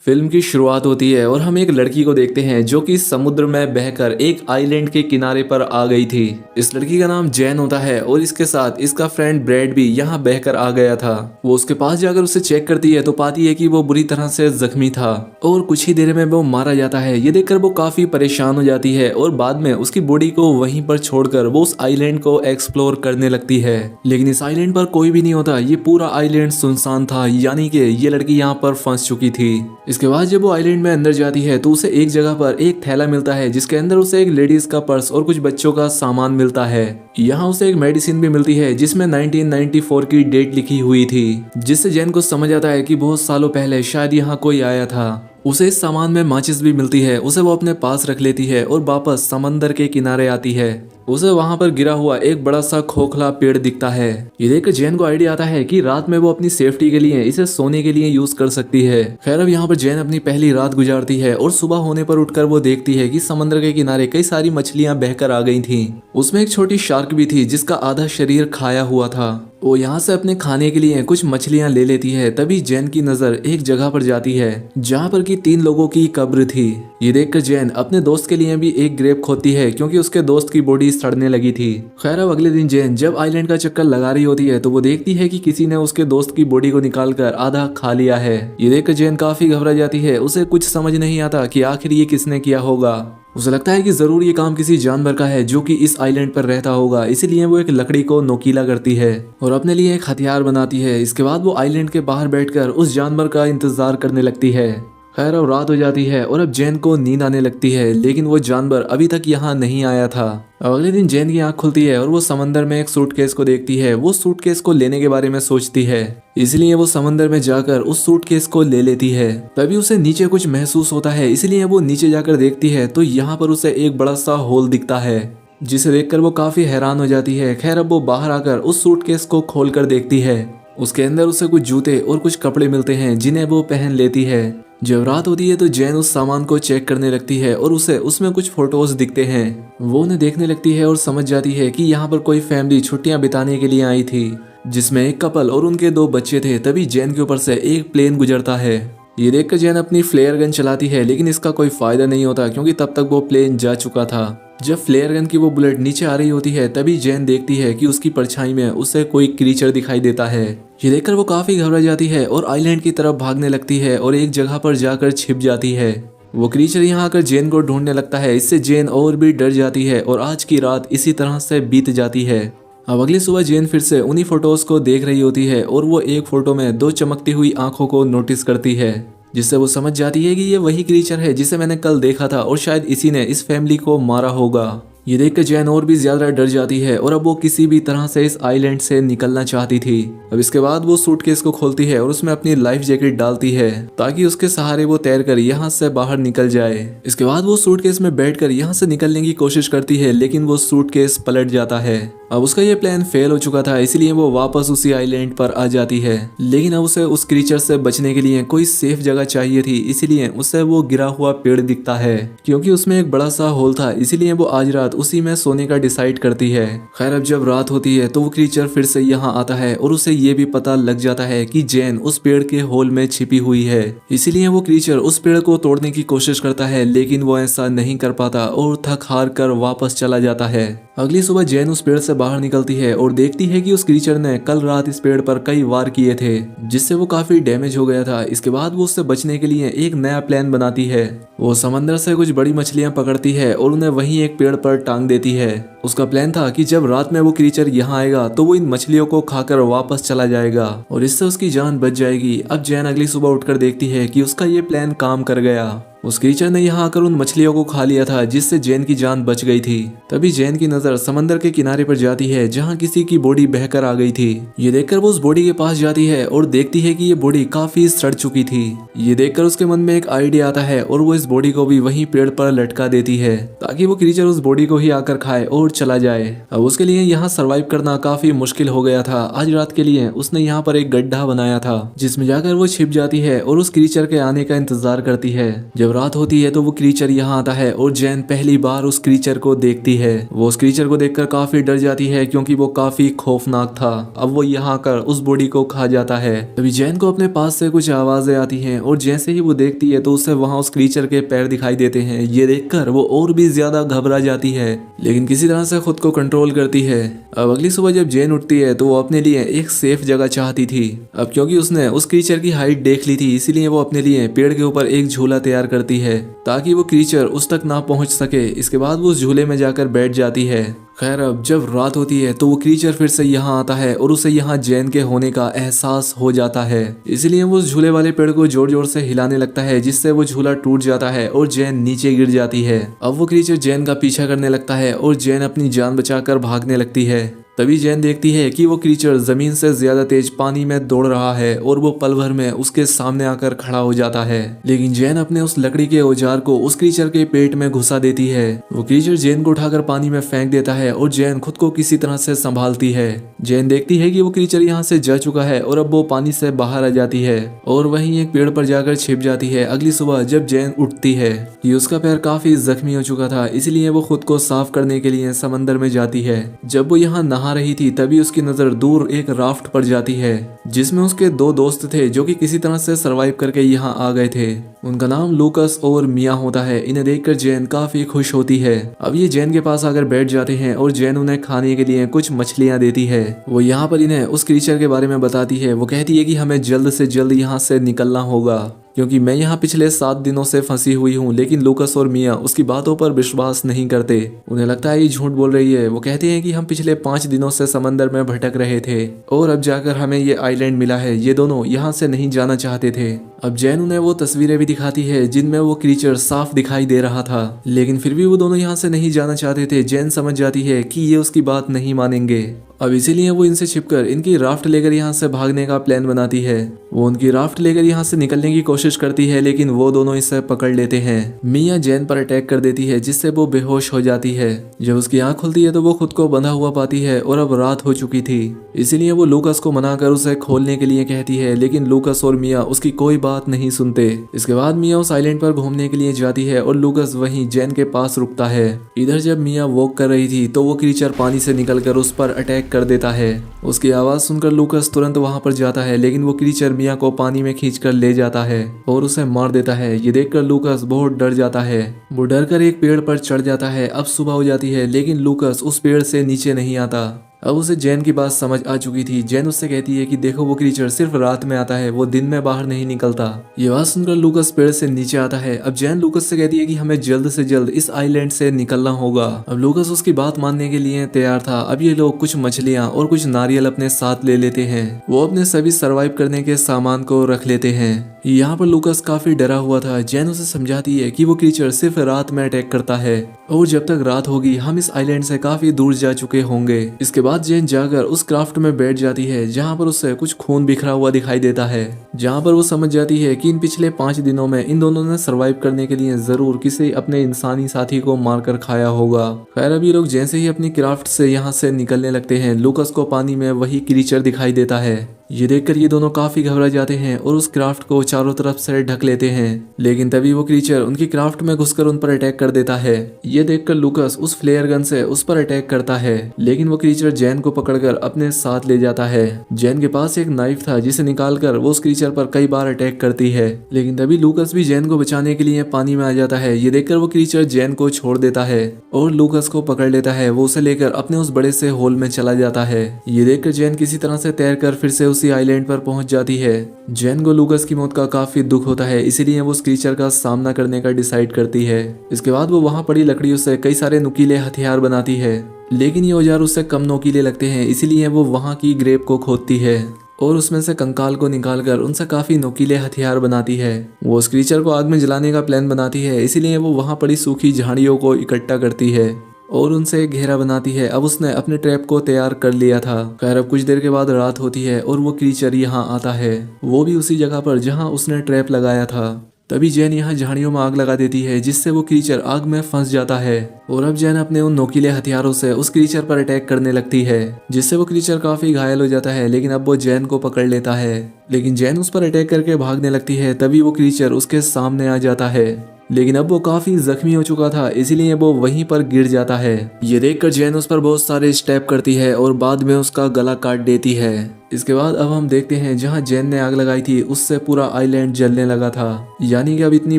Film की शुरुआत होती है और हम एक लड़की को देखते हैं जो कि समुद्र में बहकर एक आइलैंड के किनारे पर आ गई थी। इस लड़की का नाम जैन होता है और इसके साथ इसका फ्रेंड ब्रैड भी यहाँ बहकर आ गया था। वो उसके पास जाकर उसे चेक करती है तो पाती है कि वो बुरी तरह से जख्मी था और कुछ ही देर में वो मारा जाता है। ये देखकर वो काफी परेशान हो जाती है और बाद में उसकी बॉडी को वहीं पर छोड़कर वो उस आइलैंड को एक्सप्लोर करने लगती है। लेकिन इस आइलैंड पर कोई भी नहीं होता। ये पूरा आइलैंड सुनसान था, यानी कि ये लड़की यहाँ पर फंस चुकी थी। इसके बाद जब वो आइलैंड में अंदर जाती है तो उसे एक जगह पर एक थैला मिलता है जिसके अंदर उसे एक लेडीज का पर्स और कुछ बच्चों का सामान मिलता है। यहाँ उसे एक मेडिसिन भी मिलती है जिसमें 1994 की डेट लिखी हुई थी, जिससे जैन को समझ आता है कि बहुत सालों पहले शायद यहाँ कोई आया था। उसे इस सामान में माचिस भी मिलती है। उसे वो अपने पास रख लेती है और वापस समंदर के किनारे आती है। उसे वहां पर गिरा हुआ एक बड़ा सा खोखला पेड़ दिखता है। ये देखकर जैन को आइडिया आता है कि रात में वो अपनी सेफ्टी के लिए इसे सोने के लिए यूज कर सकती है। खैर अब यहाँ पर जैन अपनी पहली रात गुजारती है और सुबह होने पर उठकर वो देखती है कि समुद्र के किनारे कई सारी मछलियां बहकर आ गई थी। उसमें एक छोटी शार्क भी थी जिसका आधा शरीर खाया हुआ था। वो यहाँ से अपने खाने के लिए कुछ मछलियां ले लेती है। तभी जैन की नजर एक जगह पर जाती है जहाँ पर कि 3 लोगों की कब्र थी। ये देखकर जैन अपने दोस्त के लिए भी एक ग्रेप खोदती है क्योंकि उसके दोस्त की बॉडी सड़ने लगी थी। खैर अब अगले दिन जैन जब आइलैंड का चक्कर लगा रही होती है तो वो देखती है कि किसी ने उसके दोस्त की बॉडी को निकालकर आधा खा लिया है। ये देखकर जैन काफी घबरा जाती है। उसे कुछ समझ नहीं आता कि आखिर ये किसने किया होगा। उसे लगता है कि जरूर ये काम किसी जानवर का है जो कि इस आइलैंड पर रहता होगा, इसीलिए वो एक लकड़ी को नोकीला करती है और अपने लिए एक हथियार बनाती है। इसके बाद वो आइलैंड के बाहर बैठकर उस जानवर का इंतजार करने लगती है। खैर अब रात हो जाती है और अब जैन को नींद आने लगती है, लेकिन वो जानवर अभी तक यहाँ नहीं आया था। अब अगले दिन जैन की आंख खुलती है और वो समंदर में एक सूटकेस को देखती है। वो सूटकेस को लेने के बारे में सोचती है, इसलिए वो समंदर में जाकर उस सूटकेस को ले लेती है। तभी उसे नीचे कुछ महसूस होता है, इसलिए वो नीचे जाकर देखती है तो यहाँ पर उसे एक बड़ा सा होल दिखता है, जिसे देखकर वो काफी हैरान हो जाती है। खैर अब वो बाहर आकर उस सूटकेस को खोल कर देखती है। उसके अंदर उसे कुछ जूते और कुछ कपड़े मिलते हैं जिन्हें वो पहन लेती है। जब रात होती है तो जैन उस सामान को चेक करने लगती है और उसे उसमें कुछ फोटोज दिखते हैं। वो उन्हें देखने लगती है और समझ जाती है कि यहाँ पर कोई फैमिली छुट्टियां बिताने के लिए आई थी, जिसमें एक कपल और उनके 2 बच्चे थे। तभी जैन के ऊपर से एक प्लेन गुजरता है। ये देखकर जैन अपनी फ्लेयर गन चलाती है, लेकिन इसका कोई फायदा नहीं होता क्योंकि तब तक वो प्लेन जा चुका था। जब फ्लेयर गन की वो बुलेट नीचे आ रही होती है तभी जैन देखती है कि उसकी परछाई में उसे कोई क्रीचर दिखाई देता है। ये देखकर वो काफी घबरा जाती है और आइलैंड की तरफ भागने लगती है और एक जगह पर जाकर छिप जाती है। वो क्रीचर यहाँ आकर जैन को ढूंढने लगता है। इससे जैन और भी डर जाती है और आज की रात इसी तरह से बीत जाती है। अब अगली सुबह जैन फिर से उन्हीं फोटोज को देख रही होती है और वो एक फोटो में 2 चमकती हुई आंखों को नोटिस करती है, जिससे वो समझ जाती है कि ये वही क्रीचर है जिसे मैंने कल देखा था और शायद इसी ने इस फैमिली को मारा होगा। ये देखकर जैन और भी ज्यादा डर जाती है और अब वो किसी भी तरह से इस आइलैंड से निकलना चाहती थी। अब इसके बाद वो सूटकेस को खोलती है और उसमें अपनी लाइफ जैकेट डालती है ताकि उसके सहारे वो तैरकर यहाँ से बाहर निकल जाए। इसके बाद वो सूटकेस में बैठकर यहाँ से निकलने की कोशिश करती है, लेकिन वो सूटकेस पलट जाता है। अब उसका ये प्लान फेल हो चुका था, इसलिए वो वापस उसी आइलैंड पर आ जाती है। लेकिन अब उसे उस क्रीचर से बचने के लिए कोई सेफ जगह चाहिए थी, इसीलिए उसे वो गिरा हुआ पेड़ दिखता है। क्योंकि उसमें एक बड़ा सा होल था, इसीलिए वो आज रात उसी में सोने का डिसाइड करती है। खैर अब जब रात होती है तो वो क्रीचर फिर से यहाँ आता है और उसे ये भी पता लग जाता है कि जैन उस पेड़ के होल में छिपी हुई है। इसीलिए वो क्रीचर उस पेड़ को तोड़ने की कोशिश करता है, लेकिन वो ऐसा नहीं कर पाता और थक हार कर वापस चला जाता है। अगली सुबह जैन उस पेड़ से बाहर निकलती है और देखती है कि उस क्रीचर ने कल रात इस पेड़ पर कई वार किए थे, जिससे वो काफी डैमेज हो गया था। इसके बाद वो उससे बचने के लिए एक नया प्लान बनाती है। वो समंदर से कुछ बड़ी मछलियां पकड़ती है और उन्हें वहीं एक पेड़ पर टांग देती है। उसका प्लान था कि जब रात में वो क्रीचर यहाँ आएगा तो वो इन मछलियों को खाकर वापस चला जाएगा और इससे उसकी जान बच जाएगी। अब जैन अगली सुबह उठकर देखती है कि उसका ये प्लान काम कर गया। उस क्रीचर ने यहाँ आकर उन मछलियों को खा लिया था, जिससे जैन की जान बच गई थी। तभी जैन की नजर समंदर के किनारे पर जाती है जहाँ किसी की बॉडी बहकर आ गई थी। ये देखकर वो उस बॉडी के पास जाती है और देखती है कि ये बॉडी काफी सड़ चुकी थी। ये देखकर उसके मन में एक आइडिया आता है और वो इस बॉडी को भी वहीं पेड़ पर लटका देती है ताकि वो क्रीचर उस बॉडी को ही आकर खाए और चला जाए। अब उसके लिए यहाँ सरवाइव करना काफी मुश्किल हो गया था। आज रात के लिए उसने यहाँ पर एक गड्ढा बनाया था जिसमें जाकर वो छिप जाती है और उस क्रीचर के आने का इंतजार करती है। जब जब रात होती है तो वो क्रीचर यहाँ आता है और जैन पहली बार उस क्रीचर को देखती है। वो उस क्रीचर को देखकर काफी डर जाती है क्योंकि वो काफी खौफनाक था। अब वो यहाँ आकर उस बॉडी को खा जाता है। तभी जैन को अपने पास से कुछ आवाजें आती हैं और जैसे ही वो देखती है तो उसे वहाँ उस क्रीचर के पैर दिखाई देते हैं। ये देखकर वो और भी ज्यादा घबरा जाती है, लेकिन किसी तरह से खुद को कंट्रोल करती है। अब अगली सुबह जब जैन उठती है तो वो अपने लिए एक सेफ जगह चाहती थी। अब क्योंकि उसने उस क्रीचर की हाइट देख ली थी, इसीलिए वो अपने लिए पेड़ के ऊपर एक झूला तैयार करती है ताकि वो क्रीचर उस तक ना पहुंच सके। इसके बाद वो उस झूले में जाकर बैठ जाती है। खैर अब जब रात होती है तो वो क्रीचर फिर से यहाँ आता है और उसे यहाँ जैन के होने का एहसास हो जाता है। इसलिए वो उस झूले वाले पेड़ को जोर जोर से हिलाने लगता है, जिससे वो झूला टूट जाता है और जैन नीचे गिर जाती है। अब वो क्रीचर जैन का पीछा करने लगता है और जैन अपनी जान बचाकर भागने लगती है। तभी जैन देखती है कि वो क्रीचर जमीन से ज्यादा तेज पानी में दौड़ रहा है और वो पल भर में उसके सामने आकर खड़ा हो जाता है। लेकिन जैन अपने उस लकड़ी के औजार को उस क्रीचर के पेट में घुसा देती है। वो क्रीचर जैन को उठाकर पानी में फेंक देता है और जैन खुद को किसी तरह से संभालती है। जैन देखती है कि वो क्रीचर यहाँ से जा चुका है और अब वो पानी से बाहर आ जाती है और वहीं एक पेड़ पर जाकर छिप जाती है। अगली सुबह जब जैन उठती है कि उसका पैर काफी जख्मी हो चुका था, इसलिए वो खुद को साफ करने के लिए समंदर में जाती है। जब वो यहाँ नहा रही थी तभी उसकी नजर दूर एक राफ्ट पर जाती है जिसमें उसके दो दोस्त थे जो कि किसी तरह से सरवाइव करके यहाँ आ गए थे। उनका नाम लूकस और मिया होता है। इन्हें देखकर जैन काफी खुश होती है। अब ये जैन के पास आकर बैठ जाते हैं और जैन उन्हें खाने के लिए कुछ मछलियां देती है। वो यहाँ पर इन्हें उस क्रीचर के बारे में बताती है। वो कहती है कि हमें जल्द से जल्द यहाँ से निकलना होगा क्योंकि मैं यहाँ पिछले 7 दिनों से फंसी हुई हूँ। लेकिन लूकस और मिया उसकी बातों पर विश्वास नहीं करते। उन्हें लगता है ये झूठ बोल रही है। वो कहते हैं कि हम पिछले 5 दिनों से समंदर में भटक रहे थे और अब जाकर हमें ये आइलैंड मिला है। ये दोनों यहाँ से नहीं जाना चाहते थे। अब जैन उन्हें वो तस्वीरें भी दिखाती है जिनमें वो क्रीचर साफ दिखाई दे रहा था, लेकिन फिर भी वो दोनों यहाँ से नहीं जाना चाहते थे। जैन समझ जाती है कि ये उसकी बात नहीं मानेंगे। अब इसीलिए वो इनसे छिपकर इनकी राफ्ट लेकर यहाँ से भागने का प्लान बनाती है। वो उनकी राफ्ट लेकर यहाँ से निकलने की कोशिश करती है, लेकिन वो दोनों इसे पकड़ लेते हैं। मिया जैन पर अटैक कर देती है जिससे वो बेहोश हो जाती है। जब उसकी आंख खुलती है तो वो खुद को बंधा हुआ पाती है और अब रात हो चुकी थी। इसीलिए वो लूकस को मनाकर उसे खोलने के लिए कहती है, लेकिन लूकस और मिया उसकी कोई बात नहीं सुनते। इसके बाद मिया उस आइलैंड पर घूमने के लिए जाती है और लूकस वहीं जैन के पास रुकता है। इधर जब मिया वॉक कर रही थी तो वो क्रीचर पानी से निकलकर उस पर अटैक कर देता है। उसकी आवाज सुनकर लूकस तुरंत वहां पर जाता है, लेकिन वो क्रीचर मिया को पानी में खींचकर ले जाता है और उसे मार देता है। ये देखकर लूकस बहुत डर जाता है। वो डर कर एक पेड़ पर चढ़ जाता है। अब सुबह हो जाती है, लेकिन लूकस उस पेड़ से नीचे नहीं आता। अब उसे जैन की बात समझ आ चुकी थी। जैन उससे कहती है कि देखो वो क्रीचर सिर्फ रात में आता है, वो दिन में बाहर नहीं निकलता। ये बात सुनकर लूकस पेड़ से नीचे आता है। अब जैन लूकस से कहती है कि हमें जल्द से जल्द इस आइलैंड से निकलना होगा। अब लूकस उसकी बात मानने के लिए तैयार था। अब ये लोग कुछ मछलियां और कुछ नारियल अपने साथ ले लेते हैं। वो अपने सभी सर्वाइव करने के सामान को रख लेते हैं। यहाँ पर लूकस काफी डरा हुआ था। जैन उसे समझाती है कि वो क्रीचर सिर्फ रात में अटैक करता है और जब तक रात होगी हम इस आइलैंड से काफी दूर जा चुके होंगे। इसके बाद जैन जाकर उस क्राफ्ट में बैठ जाती है जहाँ पर उसे कुछ खून बिखरा हुआ दिखाई देता है, जहाँ पर वो समझ जाती है कि इन पिछले 5 दिनों में इन दोनों ने सरवाइव करने के लिए जरूर किसी अपने इंसानी साथी को मारकर खाया होगा। खैर अभी लोग जैसे ही अपनी क्राफ्ट से यहाँ से निकलने लगते हैं, लूकस को पानी में वही क्रीचर दिखाई देता है। ये देखकर ये दोनों काफी घबरा जाते हैं और उस क्राफ्ट को चारों तरफ से ढक लेते हैं, लेकिन तभी वो क्रीचर उनकी क्राफ्ट में घुसकर उन पर अटैक कर देता है। ये देखकर लूकस उस फ्लेयर गन से उस पर अटैक करता है, लेकिन वो क्रीचर जैन को पकड़कर अपने साथ ले जाता है। जैन के पास एक नाइफ था जिसे निकालकर वो उस क्रीचर पर कई बार अटैक करती है, लेकिन तभी लूकस भी जैन को बचाने के लिए पानी में आ जाता है। ये देखकर वो क्रीचर जैन को छोड़ देता है और लूकस को पकड़ लेता है। वो उसे लेकर अपने उस बड़े से होल में चला जाता है। ये देखकर जैन किसी तरह से तैरकर फिर से उसी आइलैंड पर पहुंच जाती है। जैन को लूकस की मौत का काफी दुख होता है, इसीलिए वो उस क्रीचर का सामना करने का डिसाइड करती है। इसके बाद वो वहां पड़ी लकड़ियों से कई सारे नुकीले हथियार बनाती है, लेकिन ये औजार उससे कम नुकीले लगते हैं, इसीलिए वो वहां की ग्रेव को खोदती है और उसमें से कंकाल को निकालकर उनसे काफी नुकीले हथियार बनाती है। वो उस क्रीचर को आग में जलाने का प्लान बनाती है, इसीलिए वो वहां पड़ी सूखी झाड़ियों को इकट्ठा करती है और उनसे एक घेरा बनाती है। अब उसने अपने ट्रैप को तैयार कर लिया था। खैर अब कुछ देर के बाद रात होती है और वो क्रीचर यहाँ आता है, वो भी उसी जगह पर जहाँ उसने ट्रैप लगाया था। तभी जैन यहाँ झाड़ियों में आग लगा देती है, जिससे वो क्रीचर आग में फंस जाता है और अब जैन अपने उन नोकीले हथियारों से उस क्रीचर पर अटैक करने लगती है, जिससे वो क्रीचर काफी घायल हो जाता है। लेकिन अब वो जैन को पकड़ लेता है, लेकिन जैन उस पर अटैक करके भागने लगती है। तभी वो क्रीचर उसके सामने आ जाता है। लेकिन अब वो काफी जख्मी हो चुका था, इसीलिए वो वहीं पर गिर जाता है। ये देखकर जैन उस पर बहुत सारे स्टेप करती है और बाद में उसका गला काट देती है। इसके बाद अब हम देखते हैं जहां जैन ने आग लगाई थी उससे पूरा आइलैंड जलने लगा था। यानी कि अब इतनी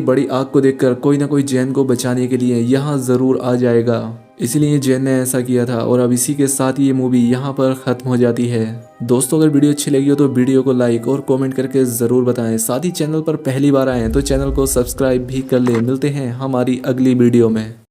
बड़ी आग को देखकर कोई ना कोई जैन को बचाने के लिए यहाँ जरूर आ जाएगा। इसलिए जैन ने ऐसा किया था और अब इसी के साथ ये मूवी यहाँ पर खत्म हो जाती है। दोस्तों अगर वीडियो अच्छी लगी हो तो वीडियो को लाइक और कमेंट करके जरूर बताएं। साथ ही चैनल पर पहली बार आए हैं तो चैनल को सब्सक्राइब भी कर ले। मिलते हैं हमारी अगली वीडियो में।